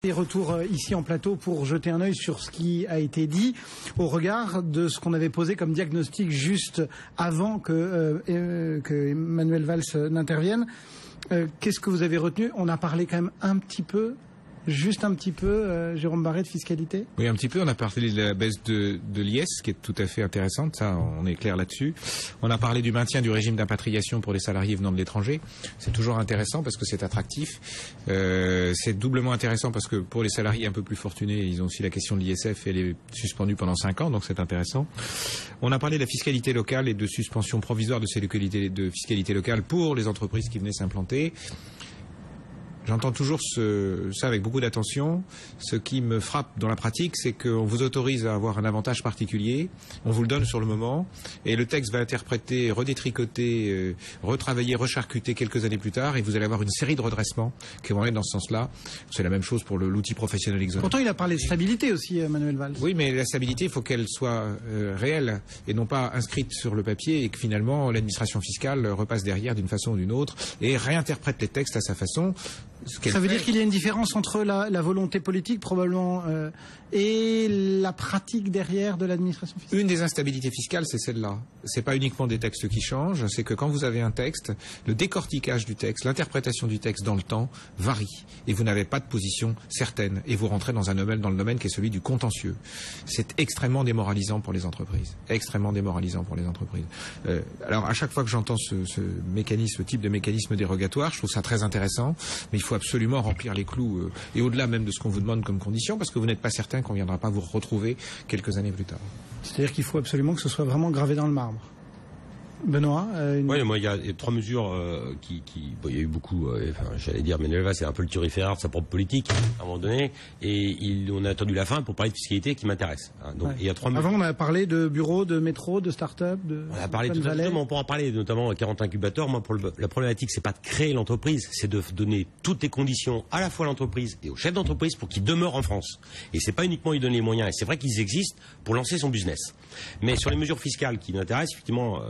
Et retour ici en plateau pour jeter un œil sur ce qui a été dit au regard de ce qu'on avait posé comme diagnostic juste avant que Manuel Valls n'intervienne. Qu'est-ce que vous avez retenu? On a parlé quand même un petit peu, juste un petit peu, Jérôme Barré, de fiscalité. Oui, un petit peu. On a parlé de la baisse de l'IS, qui est tout à fait intéressante. Ça, on est clair là-dessus. On a parlé du maintien du régime d'impatriation pour les salariés venant de l'étranger. C'est toujours intéressant parce que c'est attractif. C'est doublement intéressant parce que pour les salariés un peu plus fortunés, ils ont aussi la question de l'ISF et elle est suspendue pendant 5 ans, donc c'est intéressant. On a parlé de la fiscalité locale et de suspension provisoire de ces localités de fiscalité locale pour les entreprises qui venaient s'implanter. J'entends toujours ça avec beaucoup d'attention. Ce qui me frappe dans la pratique, c'est qu'on vous autorise à avoir un avantage particulier, on vous le donne sur le moment, et le texte va interpréter, redétricoter, retravailler, recharcuter quelques années plus tard, et vous allez avoir une série de redressements qui vont aller dans ce sens-là. C'est la même chose pour l'outil professionnel exonéré. Pourtant, il a parlé de stabilité aussi, Manuel Valls. Oui, mais la stabilité, il faut qu'elle soit réelle, et non pas inscrite sur le papier, et que finalement, l'administration fiscale repasse derrière d'une façon ou d'une autre, et réinterprète les textes à sa façon. Ça veut dire qu'il y a une différence entre la volonté politique probablement et la pratique derrière de l'administration fiscale. Une des instabilités fiscales, c'est celle-là. C'est pas uniquement des textes qui changent, c'est que quand vous avez un texte, le décortiquage du texte, l'interprétation du texte dans le temps varie et vous n'avez pas de position certaine et vous rentrez dans le domaine qui est celui du contentieux. C'est extrêmement démoralisant pour les entreprises. Extrêmement démoralisant pour les entreprises. Alors à chaque fois que j'entends ce type de mécanisme dérogatoire, je trouve ça très intéressant, mais il faut absolument remplir les clous et au-delà même de ce qu'on vous demande comme condition, parce que vous n'êtes pas certain qu'on ne viendra pas vous retrouver quelques années plus tard. C'est-à-dire qu'il faut absolument que ce soit vraiment gravé dans le marbre. Benoît, Oui, moi il y a 3 mesures il y a eu beaucoup. J'allais dire, Manuel Valls c'est un peu le turiféraire de sa propre politique à un moment donné, et on a attendu la fin pour parler de fiscalité qui m'intéresse. Donc il y a 3 mesures. Avant, on a parlé de bureaux, de métro, de start-up, on a parlé de tout ça. On peut en parler, notamment 40 incubateurs. Moi, la problématique, c'est pas de créer l'entreprise, c'est de donner toutes les conditions à la fois à l'entreprise et au chef d'entreprise pour qu'il demeure en France. Et c'est pas uniquement lui donner les moyens. Et c'est vrai qu'ils existent pour lancer son business. Mais sur les mesures fiscales qui m'intéressent, effectivement.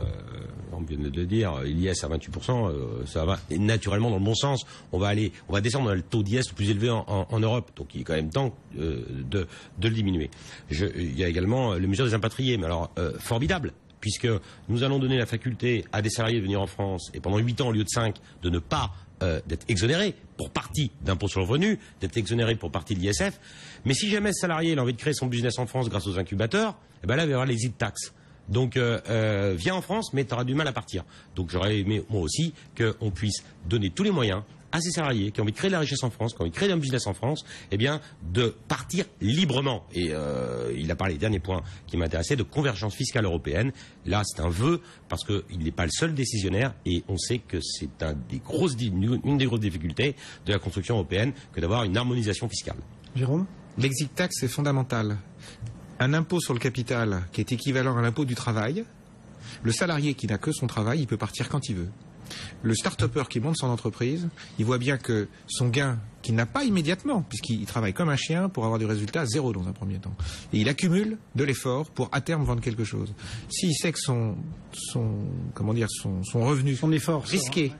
On vient de le dire, l'IS à 28%, ça va naturellement dans le bon sens. On va descendre dans le taux d'IS le plus élevé en Europe, donc il est quand même temps de le diminuer. Il y a également les mesures des impatriés, mais alors formidable, puisque nous allons donner la faculté à des salariés de venir en France et pendant 8 ans au lieu de 5 de ne pas d'être exonérés pour partie d'impôt sur le revenu, d'être exonérés pour partie de l'ISF. Mais si jamais ce salarié a envie de créer son business en France grâce aux incubateurs, eh ben là il va y avoir l'exit tax. Donc viens en France, mais tu auras du mal à partir. Donc j'aurais aimé, moi aussi, qu'on puisse donner tous les moyens à ces salariés qui ont envie de créer de la richesse en France, qui ont envie de créer un business en France, eh bien, de partir librement. Et il a parlé, dernier point qui m'intéressait, de convergence fiscale européenne. Là, c'est un vœu, parce qu'il n'est pas le seul décisionnaire, et on sait que c'est une des grosses difficultés de la construction européenne que d'avoir une harmonisation fiscale. Jérôme ? L'exit tax est fondamental. Un impôt sur le capital qui est équivalent à l'impôt du travail, le salarié qui n'a que son travail, il peut partir quand il veut. Le start-upper qui monte son entreprise, il voit bien que son gain, qu'il n'a pas immédiatement, puisqu'il travaille comme un chien pour avoir du résultat, 0 dans un premier temps. Et il accumule de l'effort pour à terme vendre quelque chose. S'il sait que son revenu, son effort risqué,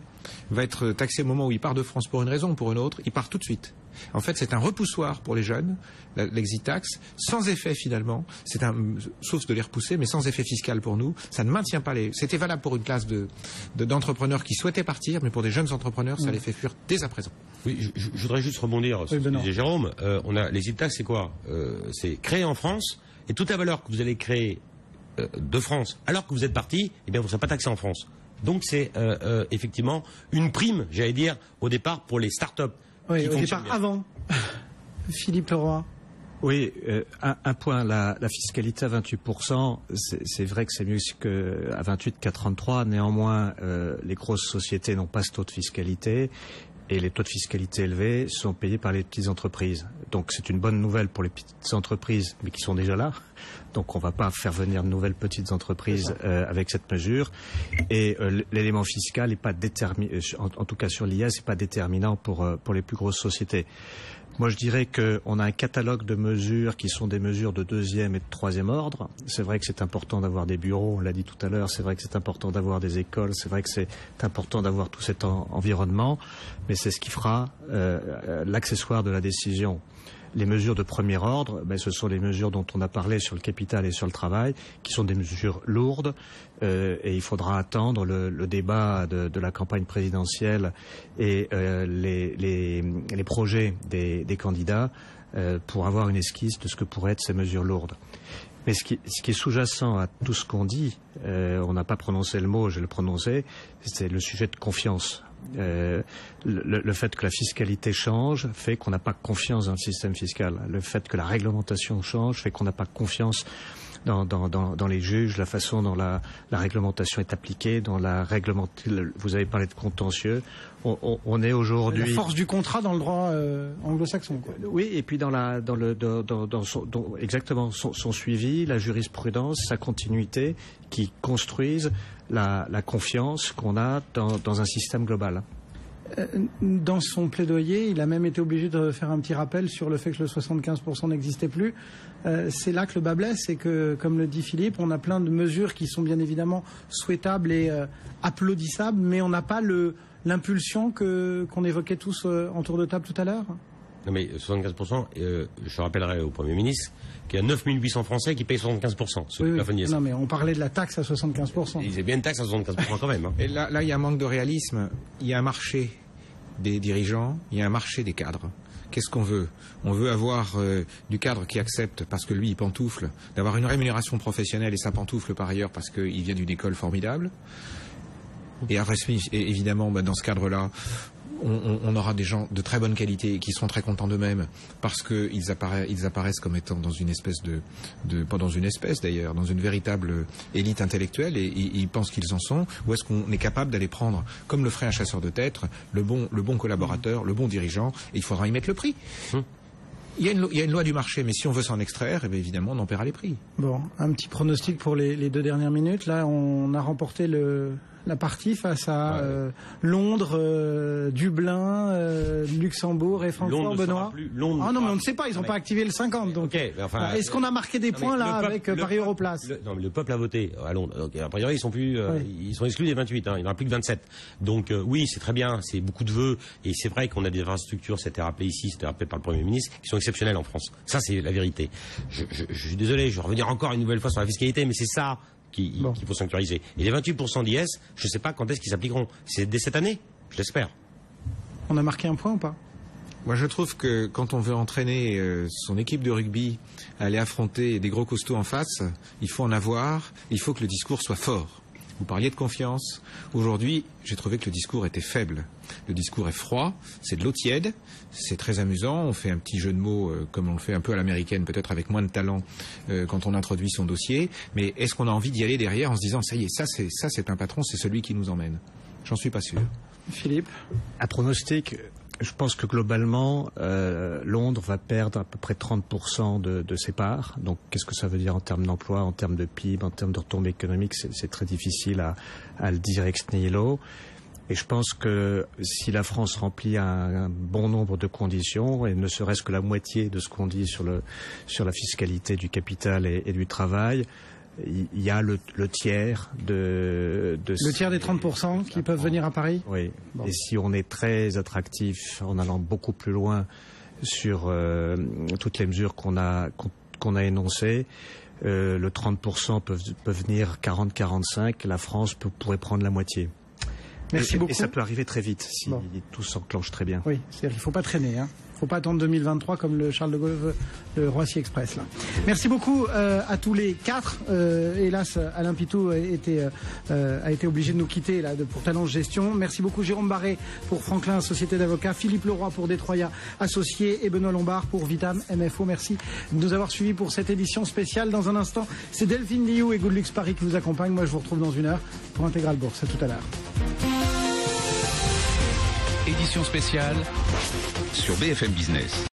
va être taxé au moment où il part de France pour une raison ou pour une autre, il part tout de suite. En fait, c'est un repoussoir pour les jeunes, l'exit tax, sans effet finalement. Sauf de les repousser, mais sans effet fiscal pour nous. Ça ne maintient pas C'était valable pour une classe d'entrepreneurs qui souhaitaient partir, mais pour des jeunes entrepreneurs, ça les fait fuir dès à présent. Oui, je voudrais juste rebondir sur ce que disait Jérôme. L'exit tax, c'est quoi? C'est créé en France, et toute la valeur que vous allez créer de France, alors que vous êtes parti, eh bien, vous ne serez pas taxé en France. Donc c'est effectivement une prime, j'allais dire, au départ pour les start-up. Oui, au départ avant. Philippe Leroy. Oui, un point, la fiscalité à 28%, c'est vrai que c'est mieux qu'à 28 qu'à 33. Néanmoins, les grosses sociétés n'ont pas ce taux de fiscalité. Et les taux de fiscalité élevés sont payés par les petites entreprises. Donc c'est une bonne nouvelle pour les petites entreprises, mais qui sont déjà là. Donc on ne va pas faire venir de nouvelles petites entreprises avec cette mesure. Et l'élément fiscal n'est pas déterminant, en tout cas sur l'IA, c'est pas déterminant pour les plus grosses sociétés. Moi, je dirais qu'on a un catalogue de mesures qui sont des mesures de deuxième et de troisième ordre. C'est vrai que c'est important d'avoir des bureaux, on l'a dit tout à l'heure, c'est vrai que c'est important d'avoir des écoles, c'est vrai que c'est important d'avoir tout cet environnement, mais c'est ce qui fera l'accessoire de la décision. Les mesures de premier ordre, ce sont les mesures dont on a parlé sur le capital et sur le travail, qui sont des mesures lourdes, et il faudra attendre le débat de la campagne présidentielle et les projets des candidats pour avoir une esquisse de ce que pourraient être ces mesures lourdes. Mais ce qui est sous-jacent à tout ce qu'on dit, on n'a pas prononcé le mot, je vais le prononcer, c'est le sujet de confiance. Le fait que la fiscalité change fait qu'on n'a pas confiance dans le système fiscal. Le fait que la réglementation change fait qu'on n'a pas confiance dans les juges, la façon dont la réglementation est appliquée, vous avez parlé de contentieux. On est aujourd'hui la force du contrat dans le droit anglo-saxon, quoi. Oui, et puis exactement son suivi, la jurisprudence, sa continuité, qui construisent la confiance qu'on a dans un système global. Dans son plaidoyer, il a même été obligé de faire un petit rappel sur le fait que le 75% n'existait plus. C'est là que le bas blesse, et que, comme le dit Philippe, on a plein de mesures qui sont bien évidemment souhaitables et applaudissables, mais on n'a pas l'impulsion qu'on évoquait tous en tour de table tout à l'heure. Non mais 75%, je rappellerai au Premier ministre qu'il y a 9800 Français qui payent 75%. Non mais on parlait de la taxe à 75%. Il y a bien une taxe à 75% quand même. Hein. Et là, il y a un manque de réalisme. Il y a un marché des dirigeants, il y a un marché des cadres. Qu'est-ce qu'on veut? On veut avoir du cadre qui accepte, parce que lui, il pantoufle, d'avoir une rémunération professionnelle, et ça pantoufle par ailleurs parce qu'il vient d'une école formidable. Et évidemment, dans ce cadre-là, on aura des gens de très bonne qualité qui seront très contents d'eux-mêmes, parce qu'ils apparaissent comme étant dans une espèce pas dans une espèce d'ailleurs, dans une véritable élite intellectuelle, et ils pensent qu'ils en sont. Ou est-ce qu'on est capable d'aller prendre, comme le ferait un chasseur de tête, le bon collaborateur, le bon dirigeant, et il faudra y mettre le prix. Il y a une loi du marché, mais si on veut s'en extraire, évidemment, on en paiera les prix. Bon, un petit pronostic pour les 2 dernières minutes. Là, on a remporté la partie face à Londres, Dublin, Luxembourg et Francfort, Benoît. Non, mais on ne sait pas, ils n'ont pas activé le 50. Donc, est-ce qu'on a marqué des points là avec Paris Europlace? Non, mais le peuple a voté à Londres. Donc, a priori, ils sont exclus des 28. Il n'y en a plus que 27. Donc oui, c'est très bien, c'est beaucoup de vœux, et c'est vrai qu'on a des infrastructures, c'était rappelé ici, c'était rappelé par le Premier ministre, qui sont exceptionnelles en France. Ça, c'est la vérité. Je suis désolé, je vais revenir encore une nouvelle fois sur la fiscalité, mais c'est ça qu'il faut sanctuariser. Et les 28% d'IS, je ne sais pas quand est-ce qu'ils s'appliqueront. C'est dès cette année, je l'espère. On a marqué un point ou pas? Moi, je trouve que quand on veut entraîner son équipe de rugby à aller affronter des gros costauds en face, il faut en avoir, il faut que le discours soit fort. Vous parliez de confiance. Aujourd'hui, j'ai trouvé que le discours était faible. Le discours est froid, c'est de l'eau tiède, c'est très amusant. On fait un petit jeu de mots comme on le fait un peu à l'américaine, peut-être avec moins de talent quand on introduit son dossier. Mais est-ce qu'on a envie d'y aller derrière en se disant, ça y est, ça c'est un patron, c'est celui qui nous emmène? J'en suis pas sûr. Philippe? Un pronostic. Je pense que globalement, Londres va perdre à peu près 30% de ses parts. Donc, qu'est-ce que ça veut dire en termes d'emploi, en termes de PIB, en termes de retombées économiques? C'est très difficile à le dire ex nihilo. Et je pense que si la France remplit un bon nombre de conditions, et ne serait-ce que la moitié de ce qu'on dit sur la fiscalité du capital et du travail, il y a le tiers le tiers des 30% qui peuvent venir à Paris. Oui. Bon. Et si on est très attractif en allant beaucoup plus loin sur toutes les mesures qu'on a énoncées, le 30% peut venir 40-45, la France pourrait prendre la moitié. Merci beaucoup. Et ça peut arriver très vite si tout s'enclenche très bien. Oui, c'est-à-dire qu'il ne faut pas traîner. Il ne faut pas attendre 2023 comme le Charles de Gaulle, le Roissy Express. Là. Merci beaucoup à tous les 4. Hélas, Alain Pitou a été obligé de nous quitter là, pour Talent Gestion. Merci beaucoup Jérôme Barré pour Franklin, Société d'avocats, Philippe Leroy pour Détroya Associés et Benoît Lombard pour Vitam MFO. Merci de nous avoir suivis pour cette édition spéciale. Dans un instant, c'est Delphine Liou et Goodlux Paris qui vous accompagnent. Moi, je vous retrouve dans 1 heure pour Intégral Bourse. À tout à l'heure. Édition spéciale sur BFM Business.